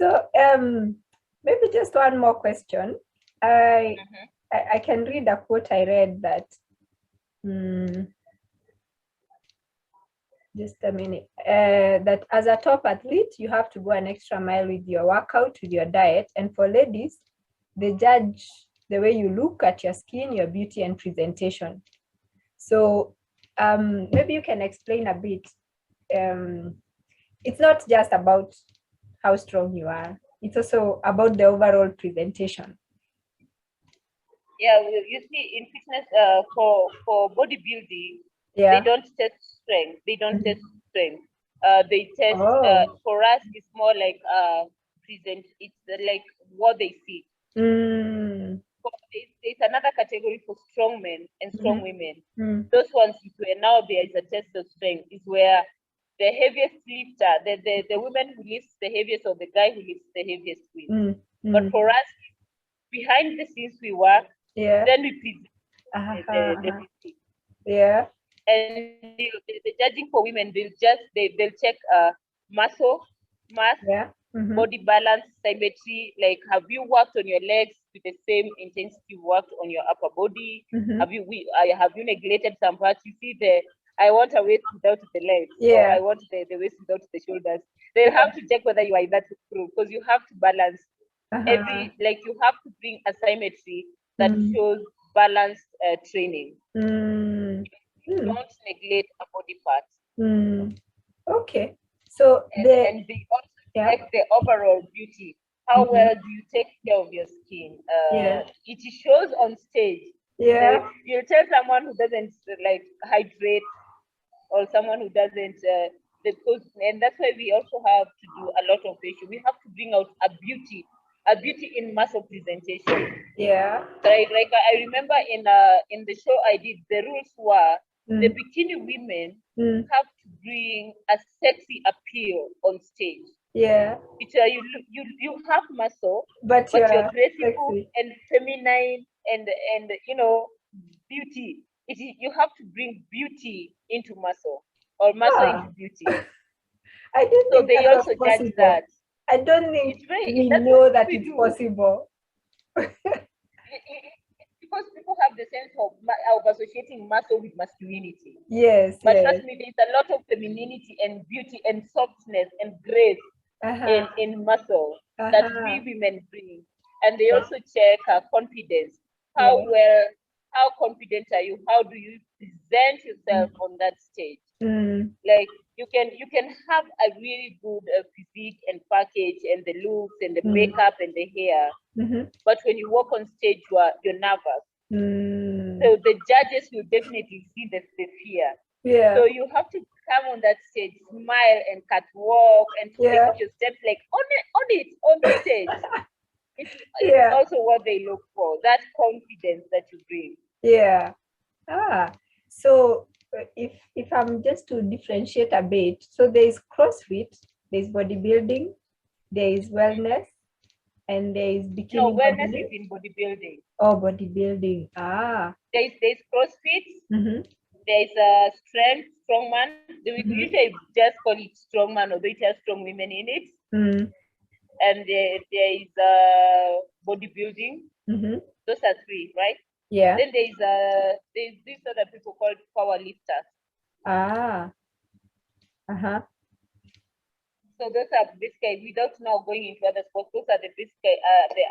So maybe just one more question. I can read a quote I read that just a minute. That as a top athlete, you have to go an extra mile with your workout, with your diet. And for ladies, they judge the way you look at your skin, your beauty, and presentation. So maybe you can explain a bit. It's not just about how strong you are. It's also about the overall presentation. Yeah, you see, in fitness, for bodybuilding, they don't test strength. They don't test strength. They test. For us, it's more like present. It's like what they see. There's another category for strong men and strong women. Those ones is where now there is a test of strength. Is where the heaviest lifter, the woman who lifts the heaviest, or the guy who lifts the heaviest wins. But for us, behind the scenes we work. Then we present the physique. And the judging for women, they'll check muscle mass, body balance, symmetry. Like, have you worked on your legs with the same intensity you worked on your upper body? Have you neglected some parts? You see, I want a waist without the legs, or I want the waist without the shoulders. They'll have to check whether you are in that group, because you have to balance you have to bring a symmetry that shows balanced training. Don't neglect a body part. Okay. So and they also check the overall beauty. How well do you take care of your skin? It shows on stage. You tell someone who doesn't like hydrate, or someone who doesn't and that's why we also have to do a lot of facial. We have to bring out a beauty in muscle presentation. Like I remember in the show I did, the rules were the bikini women have to bring a sexy appeal on stage. It's you have muscle, but you're graceful and feminine and beauty. You have to bring beauty into muscle, or muscle into beauty. I don't think they also judge that. I don't think we know that it's possible. Because people have the sense of associating muscle with masculinity. But trust me, there's a lot of femininity and beauty and softness and grace in muscle that we women bring. And they also check confidence. How confident are you? How do you present yourself on that stage? Like you can have a really good physique and package and the looks and the makeup and the hair, but when you walk on stage, you're nervous. So the judges will definitely see the fear. So you have to come on that stage, smile and catwalk and take your steps like on the stage. It's also what they look for, that confidence that you bring. So if I'm just to differentiate a bit, so there is CrossFit, there is bodybuilding, there is wellness, and there is bikini. No, wellness is in bodybuilding. Oh, bodybuilding. There's CrossFit. There's strength, strongman. We usually just call it strongman, although it has strong women in it. And there is bodybuilding. Those are three, right? Then there's these other people called power lifters. So those are basically, without now going into other sports, those are the basically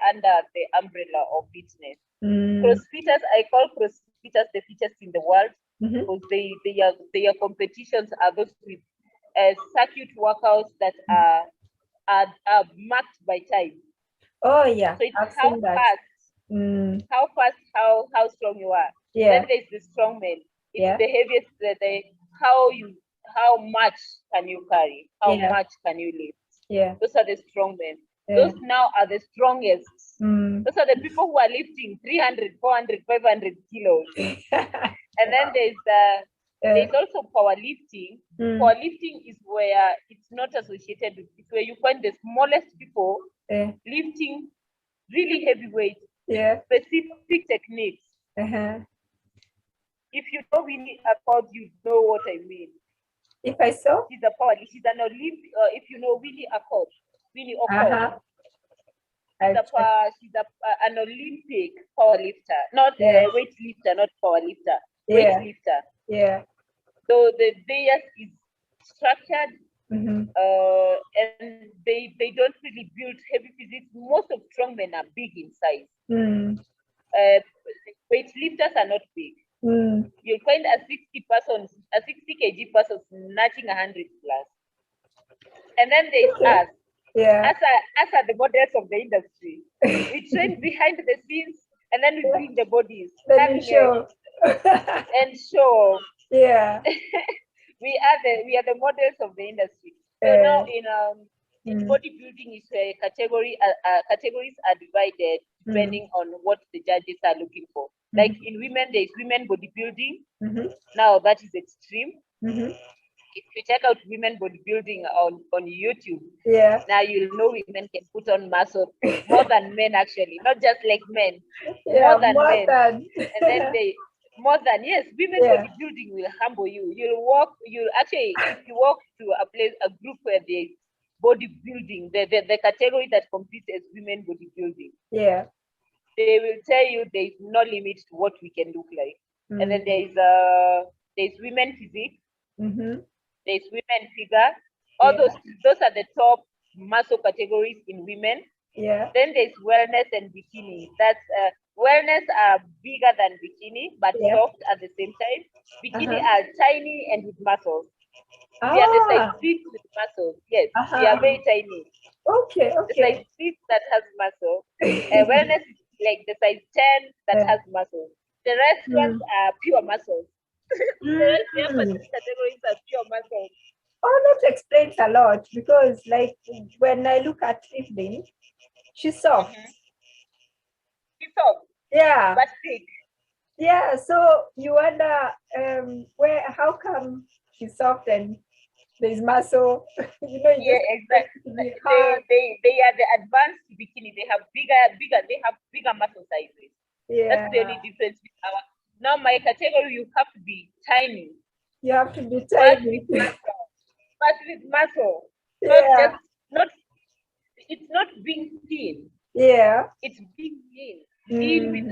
under the umbrella of fitness. CrossFitters, I call CrossFitters the fittest in the world, because their competitions are those with circuit workouts that are marked by time. So it's how fast, how strong you are. Then there's the strong men. It's the heaviest. How much can you carry? How much can you lift? Those are the strong men. Those now are the strongest. Those are the people who are lifting 300, 400, 500 kilos. And then there's also powerlifting. Powerlifting is where it's not associated with, it's where you find the smallest people lifting really heavy weights, specific techniques. If you know Winnie Accord, you know what I mean. If I saw? She's a powerlifter. She's an Olympic. If you know Winnie Accord. Winnie Okon. She's an Olympic powerlifter, not weightlifter, not powerlifter, weightlifter. Yeah. So theirs is structured, and they don't really build heavy physiques. Most of strongmen are big in size. Weightlifters are not big. You'll find a 60 kg person snatching 100 plus. And then there's us. Yeah. Us are the models of the industry. We train behind the scenes, and then we bring the bodies. Then you show. And show. Yeah. we are the models of the industry. So now in bodybuilding is a categories are divided depending on what the judges are looking for. Like in women, there is women bodybuilding. Now that is extreme. If you check out women bodybuilding on YouTube, now you'll know women can put on muscle more than men, actually, not just like men, more than men. And then women bodybuilding will humble you. You'll actually, if you walk to a group where there's bodybuilding, the category that competes as women bodybuilding, they will tell you there's no limit to what we can look like. And then there's women physique. There's women figure. All those are the top muscle categories in women. Then there's wellness and bikini. That's wellness are bigger than bikini, but soft at the same time. Bikini are tiny and with muscles. We are the size 6 with muscles. Yes, we are very tiny. Okay. The size 6 that has muscle. Wellness is like the size 10 that has muscle. The rest ones are pure muscles. The upper categories are pure muscles. Oh, that explains a lot, because like when I look at Evelyn, she's soft. She's soft. Yeah. But thick. Yeah. So you wonder how come she's soft and there's muscle? Exactly. They are the advanced bikini. They have bigger muscle sizes. That's the only difference with our. Now my category, you have to be tiny. You have to be tiny. But with muscle. It's not being thin. Yeah. It's being lean. Lean with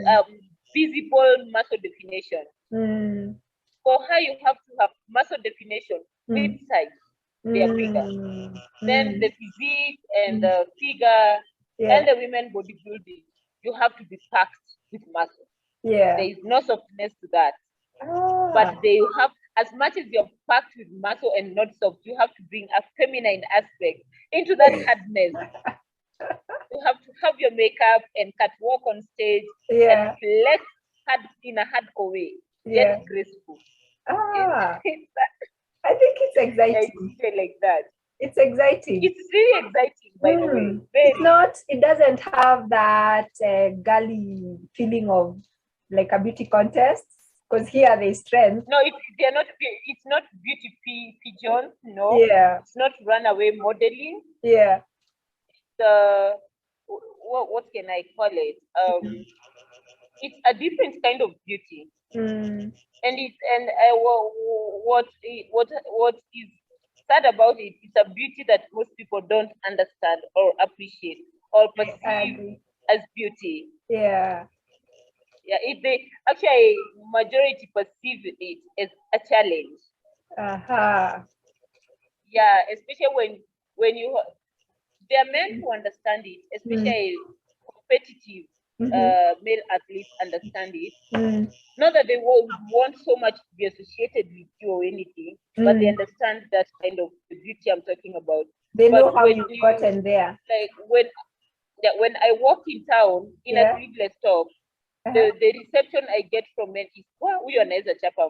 visible muscle definition. For her, you have to have muscle definition with size. They are bigger. Then the physique and the figure and the women bodybuilding, you have to be packed with muscle. There is no softness to that. But they have, as much as you're packed with muscle and not soft, you have to bring a feminine aspect into that hardness. You have to have your makeup and catwalk on stage and flex in a hardcore way, yet graceful. I think it's exciting. Like that. It's exciting. It's really exciting, by the way. Very. It doesn't have that girly feeling of like a beauty contest, because here there's strength. No, it's not beauty pigeons, no. Yeah. It's not runaway modeling. Yeah. It's what can I call it? It's a different kind of beauty. And what is sad about it, it's a beauty that most people don't understand or appreciate or perceive as beauty. Yeah. If they actually majority perceive it as a challenge. Yeah, especially when you they are meant to understand it, especially competitive male athletes understand it. Not that they want so much to be associated with you or anything, but they understand that kind of the beauty I'm talking about. They know how you've gotten there. Like when I walk in town in a sleeveless top, the reception I get from men is, wow, we are nice chapa.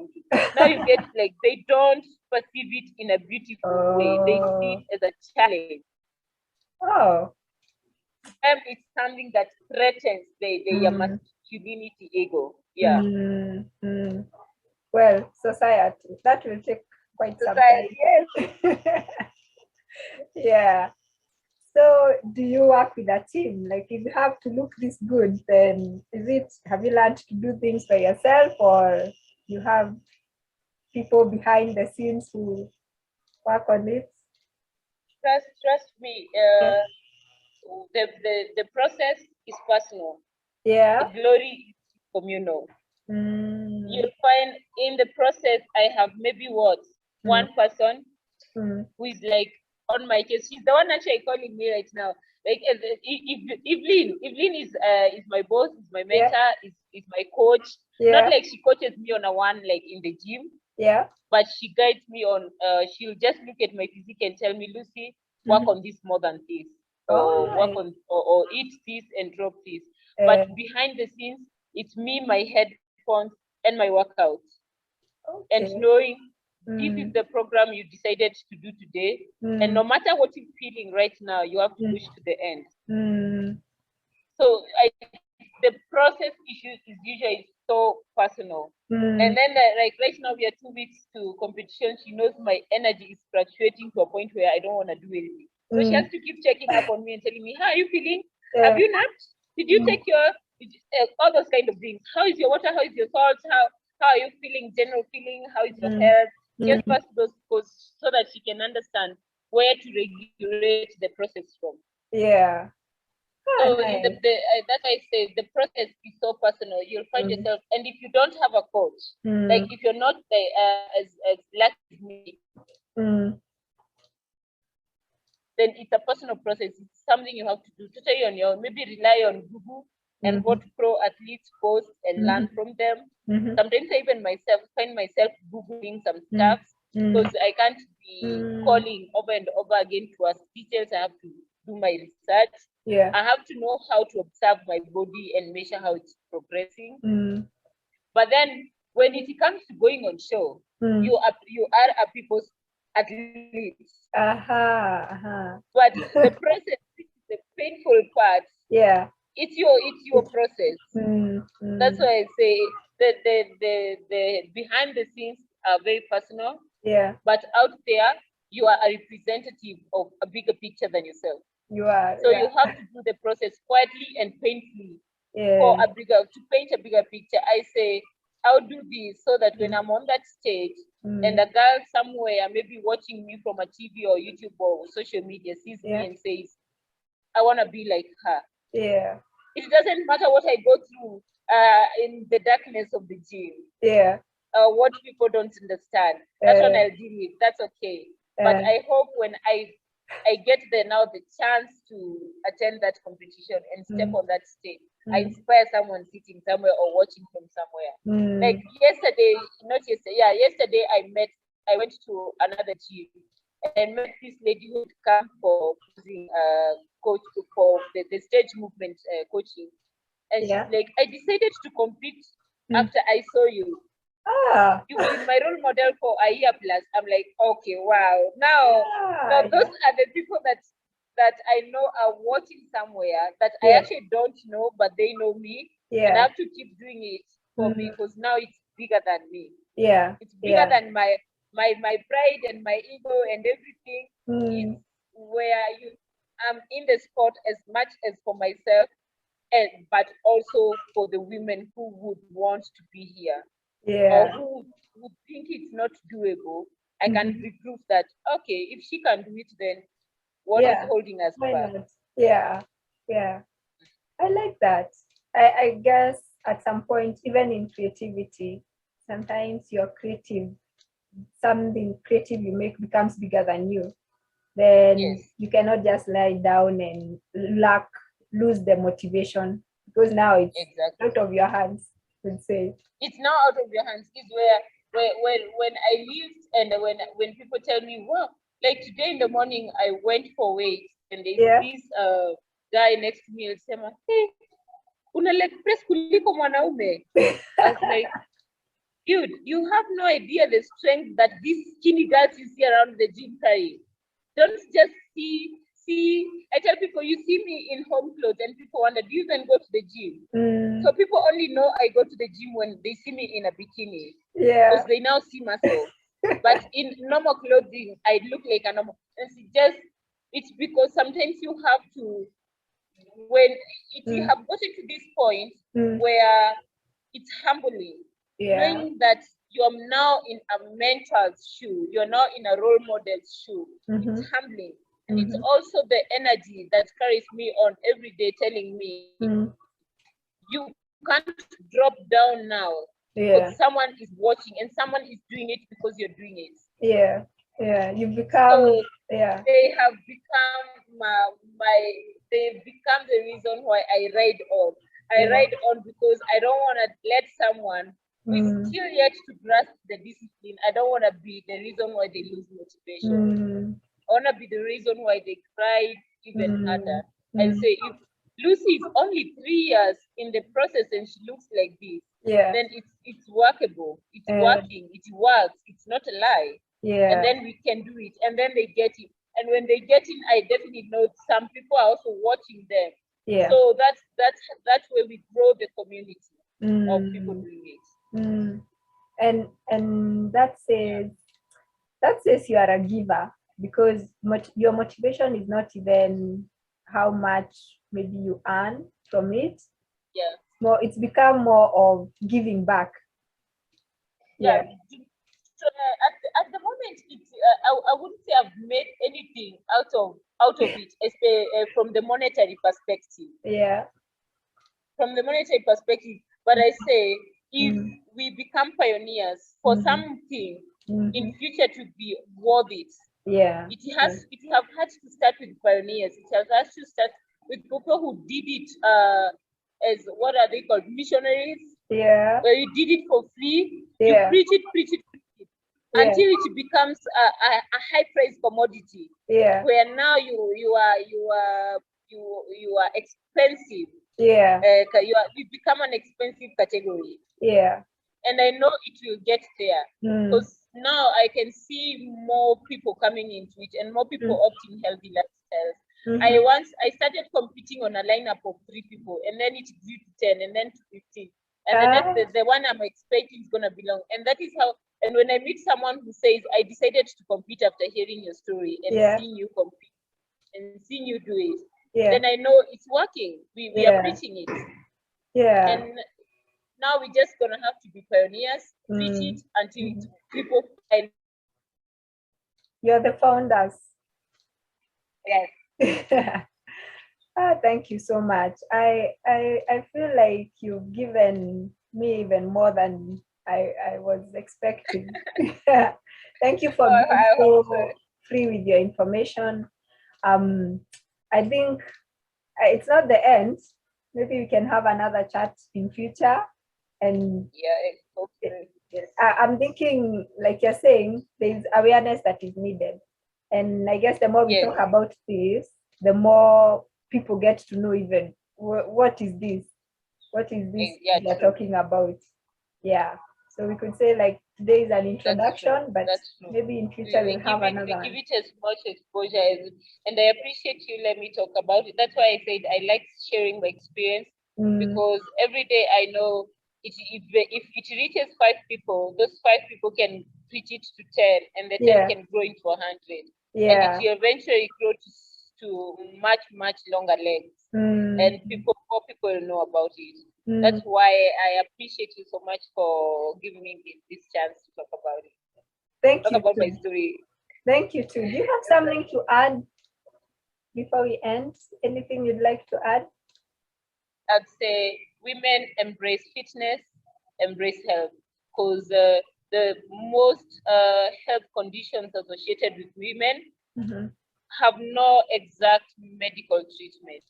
Now you get like they don't perceive it in a beautiful way. They see it as a challenge. It's something that threatens their masculinity ego. Yeah. Well, society, that will take quite some time. Yes. Yeah. So do you work with a team? Like if you have to look this good, then have you learned to do things by yourself, or you have people behind the scenes who work on it? Trust me. the process is personal. Yeah. The glory is communal. You'll find in the process, I have maybe one person who is like on my case. She's the one actually calling me right now. Like Evelyn is my boss, is my mentor, is my coach. Not like she coaches me on a one like in the gym. Yeah. But she guides me on. She'll just look at my physique and tell me, Lucy, work on this more than this, or work on or eat this and drop this. But behind the scenes, it's me, my headphones, and my workout, and knowing this is the program you decided to do today, and no matter what you're feeling right now, you have to push to the end. So the process issue is usually so personal. And then like right now we are 2 weeks to competition. She knows my energy is fluctuating to a point where I don't want to do anything. So she has to keep checking up on me and telling me, how are you feeling? Have you not? Did you take your all those kind of things? How is your water? How is your salt? How are you feeling? General feeling? How is your health? Just first those goes so that she can understand where to regulate the process from. Yeah. So in that's why I say the process is so personal. You'll find yourself, and if you don't have a coach, like if you're not as lucky as me, then it's a personal process. It's something you have to do totally on your own. Maybe rely on Google and what pro athletes post and learn from them. Sometimes I even find myself Googling some stuff because I can't be calling over and over again to ask details. I have to do my research. Yeah. I have to know how to observe my body and measure how it's progressing. But then when it comes to going on show, you are a people's athletes. But the process, the painful part, it's your process. That's why I say the behind the scenes are very personal. Yeah. But out there, you are a representative of a bigger picture than yourself. You are. So you have to do the process quietly and painfully for to paint a bigger picture. I say, I'll do this so that when I'm on that stage and a girl somewhere, maybe watching me from a TV or YouTube or social media, sees me and says, I want to be like her. Yeah. It doesn't matter what I go through in the darkness of the gym. Yeah. What people don't understand. That's what I'll deal with. That's okay. But I hope when I get there now, the chance to attend that competition and step on that stage, I inspire someone sitting somewhere or watching from somewhere. Like yesterday, yesterday I went to another gym and met this lady who had come for using coach for the stage movement coaching. And she's like, I decided to compete after I saw you. You've been my role model for a year plus. I'm like, okay, wow. Now those are the people that I know are watching somewhere that I actually don't know, but they know me. And I have to keep doing it for me because now it's bigger than me. Yeah. It's bigger than my pride and my ego and everything. It's where I'm in the sport as much as for myself, but also for the women who would want to be here. Or who would think it's not doable. I can prove that, okay, if she can do it, then what is holding us back? Yeah. I like that. I guess at some point, even in creativity, sometimes you're creative, something creative you make becomes bigger than you. Then you cannot just lie down and lose the motivation, because now it's out of your hands, would say. It's now out of your hands. Is where when I lived and when people tell me, wow, like today in the morning I went for weight and there's this guy next to me and say, hey, una leg press kuliko mwanaume. I was like, dude, you have no idea the strength that these skinny girls you see around the gym carry. Don't just see. I tell people, you see me in home clothes and people wonder, do you even go to the gym? So people only know I go to the gym when they see me in a bikini. Because they now see muscle. But in normal clothing, I look like a normal. And it's because sometimes you have to, you have gotten to this point where it's humbling. Knowing that you're now in a mentor's shoe, you're now in a role model's shoe. It's humbling. And it's also the energy that carries me on every day, telling me you can't drop down now. Because someone is watching and someone is doing it because you're doing it. You've become they have become they've become the reason why I ride on. I ride on because I don't want to let someone who is still yet to grasp the discipline. I don't want to be the reason why they lose motivation. I want to be the reason why they cry even harder and say, if Lucy is only 3 years in the process and she looks like this, then it's workable, it's working, it works, it's not a lie. And then we can do it, and then they get it. And when they get in, I definitely know some people are also watching them. So that's where we grow the community of people doing it. And that says you are a giver, because your motivation is not even how much maybe you earn from it. It's become more of giving back. So at the moment, it's I wouldn't say I've made anything out of it, especially from the monetary perspective. From the monetary perspective, but I say if we become pioneers for something in future to be worth it, it have had to start with pioneers. It has to start with people who did it as, what are they called, missionaries. Where you did it for free, you preach it until it becomes a high price commodity. Where now you are expensive. You become an expensive category. And I know it will get there, because now I can see more people coming into it and more people opting healthy lifestyles. I started competing on a lineup of 3 people, and then it grew to 10, and then to 15. And the one I'm expecting is gonna belong. And that is how. And when I meet someone who says, I decided to compete after hearing your story and seeing you compete and seeing you do it, then I know it's working. We are preaching it. And now we're just gonna have to be pioneers, preach it until people find. You're the founders. Yes. Thank you so much. I feel like you've given me even more than I was expecting. Thank you for being so free with your information. I think it's not the end. Maybe we can have another chat in future. And I'm thinking, like you're saying, there's awareness that is needed. And I guess the more we talk about this, the more people get to know even what is this we're talking about. So we could say, like, today is an introduction, but maybe in future we'll have another one. We give it as much exposure as, and I appreciate you let me talk about it. That's why I said I like sharing my experience, because every day I know if it reaches 5 people, those 5 people can reach it to 10, and the 10 can grow into 100. And it will eventually grow to much longer legs, and more people know about it. That's why I appreciate you so much for giving me this chance to talk about it. Thank you. About my story. Thank you too. Do you have something to add before we end? Anything you'd like to add? I'd say women embrace fitness, embrace health, because the most health conditions associated with women have no exact medical treatment.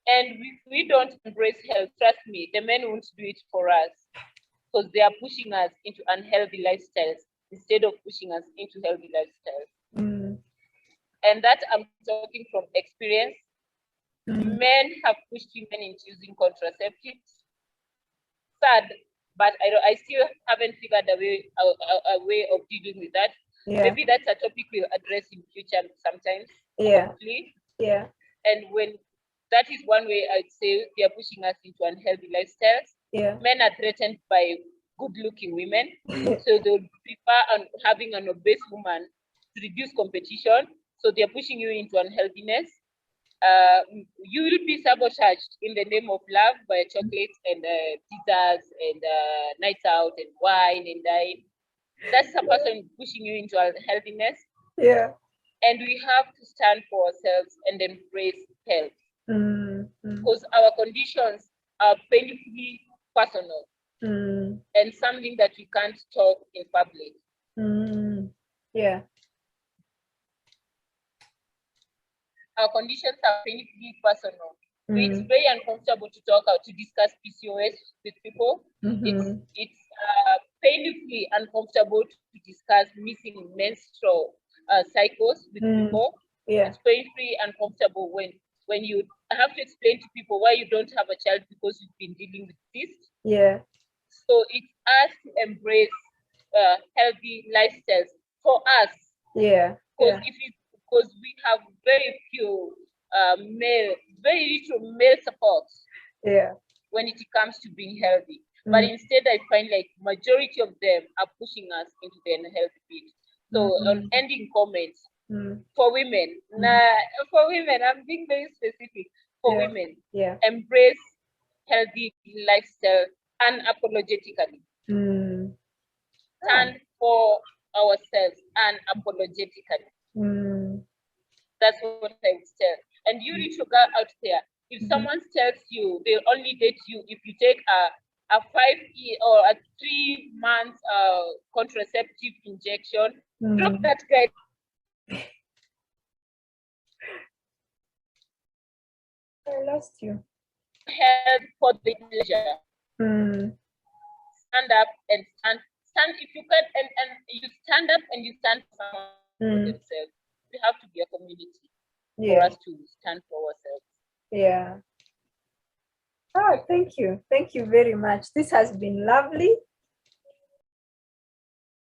And if we don't embrace health, trust me, the men won't do it for us, because they are pushing us into unhealthy lifestyles instead of pushing us into healthy lifestyles. And that I'm talking from experience. Men have pushed women into using contraceptives. Sad, but I still haven't figured a way of dealing with that. Maybe that's a topic we'll address in future sometimes. Hopefully. And when that is one way I'd say they are pushing us into unhealthy lifestyles. Men are threatened by good-looking women, so they'll prefer having an obese woman to reduce competition. So they're pushing you into unhealthiness. You will be sabotaged in the name of love by chocolates and pizzas and nights out and wine and dine. That's a person pushing you into unhealthiness. And we have to stand for ourselves and embrace health. Mm-hmm. Because our conditions are painfully personal and something that we can't talk in public. Yeah. Our conditions are painfully personal. It's very uncomfortable to talk out, to discuss PCOS with people. It's painfully uncomfortable to discuss missing menstrual cycles with people. Yeah. It's painfully uncomfortable when you have to explain to people why you don't have a child because you've been dealing with this. Yeah. So it's us to embrace healthy lifestyles for us. Yeah. Because because we have very few very little male support. Yeah. When it comes to being healthy. But instead, I find like majority of them are pushing us into the unhealthy bit. So on ending comments, for women, I'm being very specific. For women, embrace healthy lifestyle unapologetically. Stand for ourselves unapologetically. That's what I would tell. And you little girl out there, if someone tells you they'll only date you if you take a 5 year or a 3 month contraceptive injection, drop that guy. I lost you. Help for the pleasure. Stand up and stand if you can, and you stand up and you stand for someone for themselves. We have to be a community for us to stand for ourselves. Yeah. Oh, thank you. Thank you very much. This has been lovely.